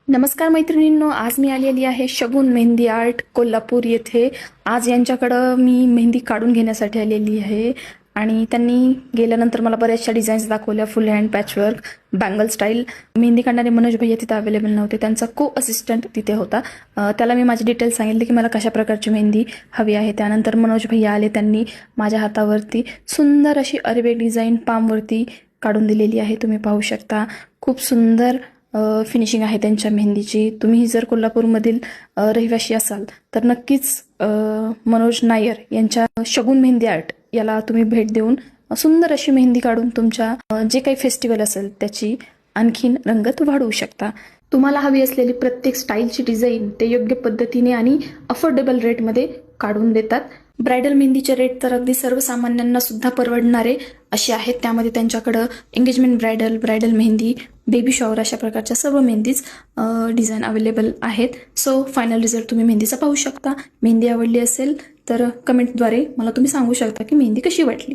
नमस्कार मैत्रिणींनो, आज मी आलेली आहे शगुन मेहंदी आर्ट कोल्हापूर येथे. आज यांच्याकडं मी मेहंदी काढून घेण्यासाठी आलेली आहे आणि त्यांनी गेल्यानंतर मला बऱ्याचशा डिझाईन्स दाखवल्या. फुल hand, patchwork, bangle style. Mehndi काढणारे मनोज भैया तिथे अवेलेबल नव्हते, त्यांचा को असिस्टंट तिथे होता. त्याला मी माझे डिटेल्स सांगितले की मला कशा प्रकारची मेहंदी हवी आहे. त्यानंतर मनोज भैया आले, त्यांनी माझ्या हातावरती सुंदर अशी अरेबिक डिझाईन पामवरती काढून दिलेली आहे. तुम्ही पाहू शकता, खूप सुंदर फिनिशिंग आहे त्यांच्या मेहंदीची. तुम्ही जर कोल्हापूरमधील रहिवासी असाल तर नक्कीच मनोज नायर यांच्या शगुन मेहंदी आर्ट याला तुम्ही भेट देऊन सुंदर अशी मेहंदी काढून तुमच्या जे काही फेस्टिवल असेल त्याची आणखीन रंगत वाढवू शकता. तुम्हाला हवी असलेली प्रत्येक स्टाईलची डिझाईन ते योग्य पद्धतीने आणि अफोर्डेबल रेटमध्ये काढून देतात. ब्रायडल मेहंदीचे रेट तर अगदी सर्वसामान्यांना सुद्धा परवडणारे असे आहेत. त्यामध्ये त्यांच्याकडं engagement bridal, bridal mehndi, baby shower अशा प्रकारच्या सर्व मेहंदीज डिझाईन अवेलेबल आहेत. सो फायनल रिझल्ट तुम्ही मेहंदीचा पाहू शकता. मेहंदी आवडली असेल तर कमेंटद्वारे मला तुम्ही सांगू शकता की मेहंदी कशी वाटली.